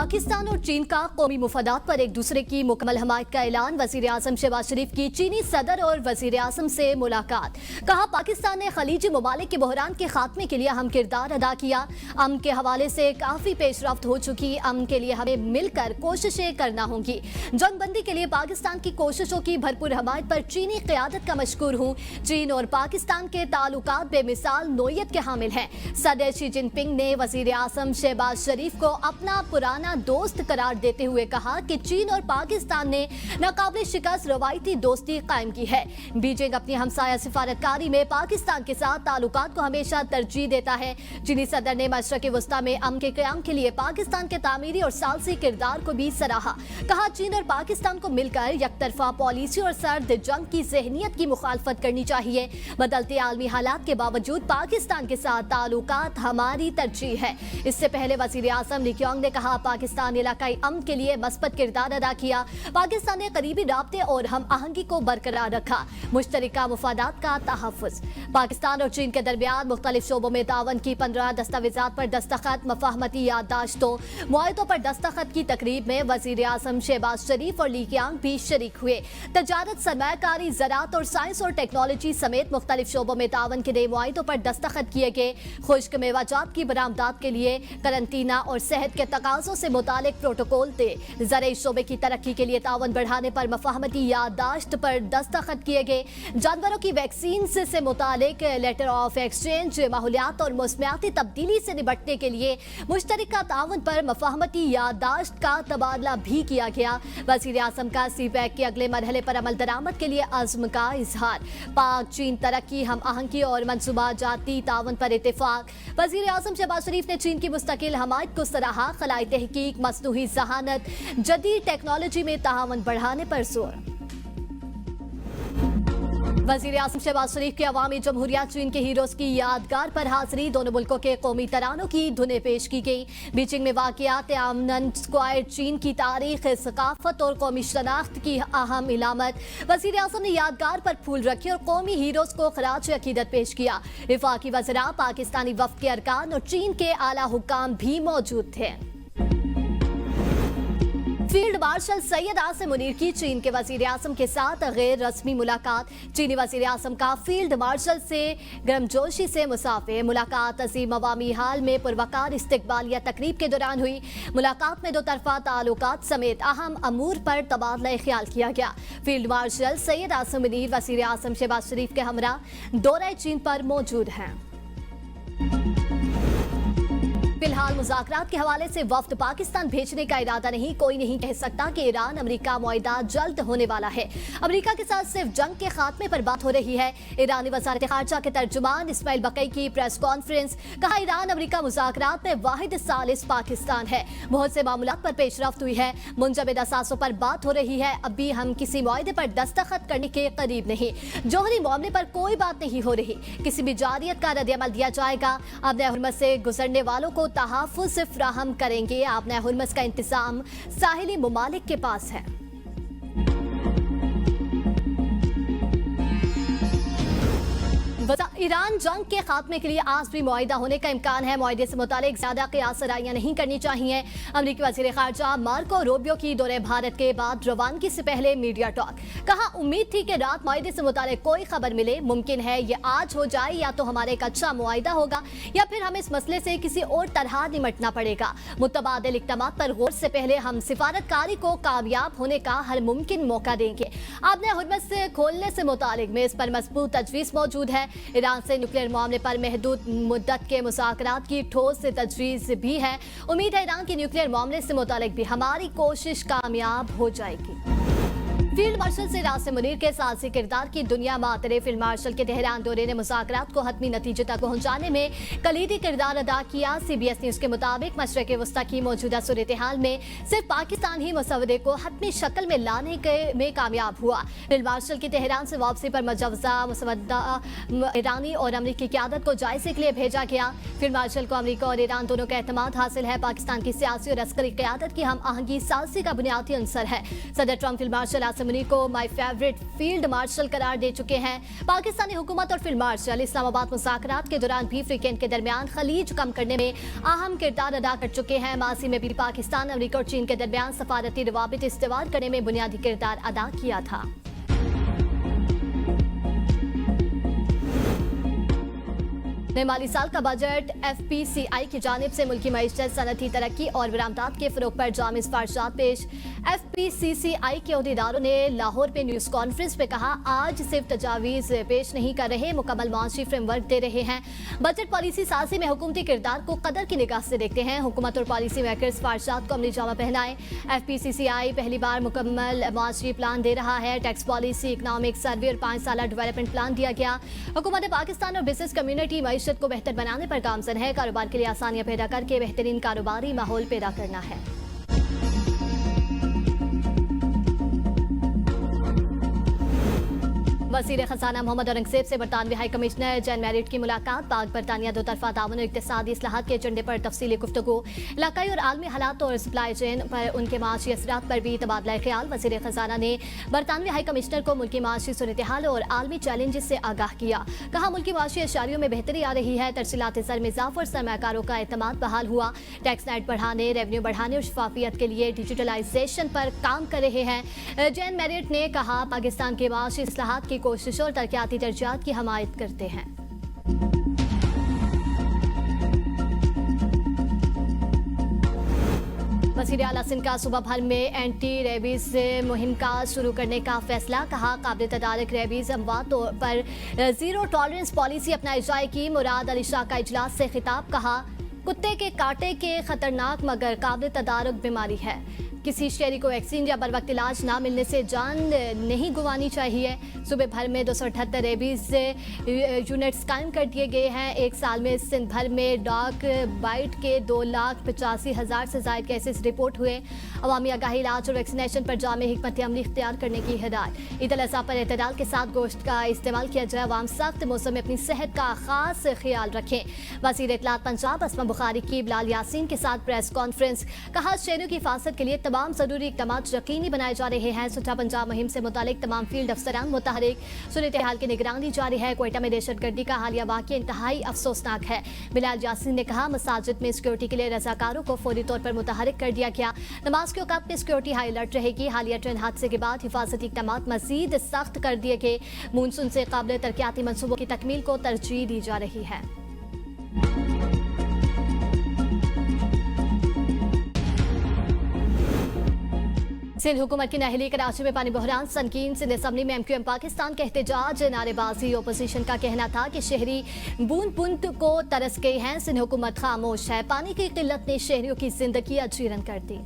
पाकिस्तान और चीन का कौमी मुफादात पर एक दूसरे की मुकम्मल हमायत का ऐलान। वजीर आजम शहबाज शरीफ की चीनी सदर और वजीर आजम से मुलाकात। कहा, पाकिस्तान ने खलीजी ममालिक के बहरान के खात्मे के लिए अहम किरदार अदा किया। अमन के हवाले से काफी पेशरफ्त हो चुकी। अमन के लिए हमें मिलकर कोशिशें करना होंगी। जंगबंदी के लिए पाकिस्तान की कोशिशों की भरपूर हमायत पर चीनी क़यादत का मशकूर हूँ। चीन और पाकिस्तान के ताल्लुकात बेमिसाल नोयत के हामिल हैं। सदर शी जिनपिंग ने वजीर आजम शहबाज शरीफ को अपना पुराना दोस्त करार देते हुए कहा कि चीन और पाकिस्तान ने नाकाबिल शिकस्त रवायती दोस्ती कायम की है। बीजिंग अपनी हमसाया सिफारतकारी में पाकिस्तान के साथ ताल्लुकात को हमेशा तरजीह देता है। चीनी सदर ने मशरक़ वस्ता में अमन के क़याम के लिए पाकिस्तान के तामीरी और सालसी किरदार को भी सराहा। कहा, चीन और पाकिस्तान को मिलकर यकतरफा पॉलिसी और सर्द जंग की ज़हनियत की मुखालफत करनी चाहिए। बदलते आलमी हालात के बावजूद पाकिस्तान के साथ ताल्लुकात हमारी तरजीह है। इससे पहले वज़ीर आज़म ली कीयांग ने कहा, पाकिस्तान इलाकाई अमन के लिए मस्बत किरदार अदा किया। पाकिस्तान ने करीबी राब्ते और हम आहंगी को बरकरार रखा। मुश्तरका मुफादात का तहफ़्फ़ुज़। पाकिस्तान और चीन के दरमियान मुख्तलिफ शोबों में तावन की 15 दस्तावेज़ात पर दस्तखत, मफाहमती याददाश्तों, मुआहदों पर दस्तखत की तकरीब में वज़ीर आज़म शहबाज शरीफ और ली कीयांग भी शरीक हुए। तजारत, सरमायाकारी, ज़राअत और साइंस और टेक्नोलॉजी समेत मुख्तलिफ शोबों में तावन के नए मुआहदों पर दस्तखत किए गए। खुश्क मेवाजात की बरामदात के लिए करंटीना और सेहत के तकाज़ों से मुतालिक प्रोटोकॉल थे। ज़राई शोबे की तरक्की के लिए तावन बढ़ाने पर मफाहमती याददाश्त पर दस्तखत किए गए। जानवरों की वैक्सीन से मुतालिक लेटर ऑफ एक्सचेंज, माहौलियात और मौसमियाती तब्दीली से निपटने के लिए मुश्तरका तावन पर मफाहमती याददाश्त का तबादला भी किया गया। वज़ीर आज़म का सीपैक के अगले मरहले पर अमल दरामद के लिए अज़्म का इजहार। पाक चीन तरक्की, हम आहंगी और मनसूबा जाती तावन पर इत्तेफाक। वज़ीर आज़म शहबाज शरीफ ने चीन की मुस्तकिल हमायत को सराहा। खलाई तहकीक, मसनूई ज़हानत, जदीद टेक्नोलॉजी में तावन बढ़ाने पर जोर। वज़ीर आज़म शहबाज शरीफ के अवामी जमहूरिया चीन के हीरोज़ की यादगार पर हाज़िरी। दोनों मुल्कों के कौमी तरानों की धुनें पेश की गई। बीजिंग में वाक़ियात आमनन स्क्वायर चीन की तारीख, सकाफत और कौमी शनाख्त की अहम इलामत। वज़ीर आज़म ने यादगार पर फूल रखे और कौमी हीरोज़ को खराज अकीदत पेश किया। वफाकी वज़रा, पाकिस्तानी वफ़द के अरकान और चीन के आला हुक्काम भी मौजूद थे। फील्ड मार्शल सैयद आसिम मुनीर की चीन के वज़ीर आज़म के साथ गैर रस्मी मुलाकात। चीनी वज़ीर आज़म का फील्ड मार्शल से गर्मजोशी से मुसाफे। मुलाकात अज़ीम अवामी हाल में पुरवकार इस्तकबालिया तकरीब के दौरान हुई। मुलाकात में दो तरफा ताल्लुकात समेत अहम अमूर पर तबादला ख्याल किया गया। फील्ड मार्शल सैयद आसिम मुनीर वज़ीर आज़म शहबाज शरीफ के हमरा दौरे चीन पर मौजूद हैं। फिलहाल मुज़ाकरात के हवाले से वफ्द पाकिस्तान भेजने का इरादा नहीं। कोई नहीं कह सकता कि ईरान अमेरिका मुआहिदा जल्द होने वाला है। अमेरिका के साथ सिर्फ जंग के खात्मे पर बात हो रही है। ईरानी वज़ारत ख़ारजा के तर्जुमान इस्माइल बक़ई की प्रेस कॉन्फ्रेंस। कहा, ईरान अमेरिका मुज़ाकरात में वाहिद सालिस पाकिस्तान है। बहुत से मामलात पर पेशरफ्त हुई है। मुंजमद असासों पर बात हो रही है। अभी हम किसी मुआहिदे पर दस्तखत करने के करीब नहीं। जौहरी मामले पर कोई बात नहीं हो रही। किसी भी जारियत का रद्द-ए-अमल दिया जाएगा। अब हुरमत से गुजरने वालों को तहफ़्फ़ुज़ फ्राहम करेंगे। आपने हुरमत का इंतजाम साहिली मुमालिक के पास है। ईरान जंग के खात्मे के लिए आज भी मुआहिदा होने का इम्कान है। मुआहिदे से मुतालिक ज्यादा क़ियास आराइयां नहीं करनी चाहिए। अमरीकी वज़ीर ख़ारजा मार्को रूबियो की दौरे भारत के बाद रवानगी से पहले मीडिया टॉक। कहा, उम्मीद थी कि रात मुआहिदे से मुतालिक कोई खबर मिले। मुमकिन है ये आज हो जाए, या तो हमारे एक अच्छा मुआहिदा होगा या फिर हमें इस मसले से किसी और तरह निमटना पड़ेगा। मुतबादिल इक़दामात पर गौर से पहले हम सिफारतकारी को कामयाब होने का हर मुमकिन मौका देंगे। आपने हुरमत से खोलने से मुतालिक में इस पर मजबूत तजवीज़ मौजूद है। ईरान से न्यूक्लियर मामले पर महदूद मुद्दत के मुज़ाकरात की ठोस तजवीज़ भी है। उम्मीद है ईरान के न्यूक्लियर मामले से मुतालिक भी हमारी कोशिश कामयाब हो जाएगी। फील्ड मार्शल से आसिम मुनीर के साहसी किरदार की दुनिया मातरे। फील्ड मार्शल के तेहरान दौरे ने मुज़ाकरात को हतमी नतीजे तक पहुँचाने में कलीदी किरदार अदा किया। CBS न्यूज़ के मुताबिक मशरक़ वस्ता की मौजूदा सूरत हाल में सिर्फ पाकिस्तान ही मसवदे को हतमी शक्ल में लाने में कामयाब हुआ। फील्ड मार्शल की तेहरान से वापसी पर मुजवज़ा मसवदा ईरानी और अमरीकी क़यादत को जायज़े के लिए भेजा गया। फील्ड मार्शल को अमरीका और ईरान दोनों का एतमाद हासिल है। पाकिस्तान की सियासी और अस्करी क़यादत की हम आहंगी सालसी का बुनियादी अंसर है। सदर Trump field marshal Qasim Munir को माई फेवरेट फील्ड मार्शल करार दे चुके हैं। पाकिस्तानी हुकूमत और फील्ड मार्शल इस्लामाबाद मुज़ाकरात के दौरान भी वीकेंड के दरमियान खलीज कम करने में अहम किरदार अदा कर चुके हैं। माजी में भी पाकिस्तान, अमेरिका और चीन के दरमियान सफारती रवाबित इस्तेवाल करने में बुनियादी किरदार अदा किया था। नए माली साल का बजट FPCI की जानिब से मुल्की मईशत, सनती तरक्की और बरामदात के फरोग पर जाम सिफारिशात पेश। FPCCI के अहदेदारों ने लाहौर में न्यूज़ कॉन्फ्रेंस में कहा, आज सिर्फ तजावीज़ पेश नहीं कर रहे, मुकम्मल माशी फ्रेमवर्क दे रहे हैं। बजट पॉलिसी साजी में हुकूमती किरदार को कदर की निगाह से देखते हैं। हुकूमत और पॉलिसी मेकर सिफारिशात को अमली जामा पहनाएं। FPCCI पहली बार मुकम्मल माशी प्लान दे रहा है। टैक्स पॉलिसी, इकनॉमिक सर्वे और 5 साला डेवलपमेंट प्लान दिया गया। हुकूमत पाकिस्तान और बिजनेस कम्युनिटी मईशत को बेहतर बनाने पर गामजन है। कारोबार के लिए आसानियां पैदा करके बेहतरीन कारोबारी माहौल पैदा करना है। वज़ीर खजाना मोहम्मद औरंगजेब से बरतानवी हाई कमिश्नर जैन मैरिट की मुलाकात। पाक बरतानिया दो तरफा ताउन और इक्तिसादी इस्लाहात के एजेंडे पर तफसीली गुफ्तगू। इलाकाई और आलमी हालात और सप्लाई चेन पर उनके माशी असरात पर भी तबादला ख्याल। वज़ीर खजाना ने बरतानवी हाई कमिश्नर को मुल्की माशी सूरत हाल और आलमी चैलेंजेस से आगाह किया। कहा, मुल्की माशी अशारियों में बेहतरी आ रही है। तरसीलात ज़र में इजाफा और सरमाकारों का एतमाद बहाल हुआ। टैक्स नेट बढ़ाने, रेवेन्यू बढ़ाने और शफाफियत के लिए डिजिटलाइजेशन पर काम कर रहे हैं। जैन मैरिट ने कहा, पाकिस्तान के माशी इस्लाहात की कोशिशों और तरक्याती दर्जात की हमायत करते हैं। वज़ीर आला सिंध का सूबा भर में एंटी रेबीज मुहिम का शुरू करने का फैसला। कहा, काबिल तदारक रेबीज अमवात पर जीरो टॉलरेंस पॉलिसी अपनाई जाएगी। मुराद अली शाह का इजलास से खिताब। कहा, कुत्ते के कांटे के खतरनाक मगर काबिल तदारक बीमारी है। किसी शहरी को वैक्सीन या बर वक्त इलाज ना मिलने से जान नहीं गुवानी चाहिए। सूबे भर में 278 रेबीज यूनिट्स कायम कर दिए गए हैं। एक साल में सिंध भर में डॉग बाइट के 2,85,000 से ज़ायद केसेस रिपोर्ट हुए। अवामी आगाही, इलाज और वैक्सीनेशन पर जामे हिकमत अमली इख्तियार करने की हिदायत। ईद अल अज़हा पर एतदाल के साथ गोश्त का इस्तेमाल किया जाए। अवाम सख्त मौसम में अपनी सेहत का खास ख्याल रखें। वज़ीर इत्तलात पंजाब असमा बुखारी की बिलाल यासीन के साथ प्रेस कॉन्फ्रेंस। कहा, शहरों की हिफाजत के लिए तमाम जरूरी इक़दाम यकीनी बनाए जा रहे हैं। सुलह पंजाब मुहिम से मुतालिक तमाम फील्ड अफसरान मुतहरिक। सूरत हाल की निगरानी जारी है। क्वेटा में दहशतगर्दी का हालिया वाक़या इंतहाई अफसोसनाक है। बिलाल यासीन ने कहा, मसाजिद में सिक्योरिटी के लिए रजाकारों को फौरी तौर पर मुतहरिक कर दिया गया। नमाज के औकात में सिक्योरिटी हाई अलर्ट रहेगी। हालिया ट्रेन हादसे के बाद हिफाजती इक़दाम मजीद सख्त कर दिए गए। मानसून से काबिल तरक्याती मनसूबों की तकमील को तरजीह दी जा रही है। सिंध हुकूमत की नाअहली, कराची में पानी बहरान, संकीन। सिंध असम्बली में MQM पाकिस्तान का एहतजाज, नारेबाजी। ओपोजिशन का कहना था कि शहरी बूंद बूंद को तरस गए हैं। सिंध हुकूमत खामोश है। पानी की किल्लत ने शहरियों की जिंदगी अजीरन कर दी।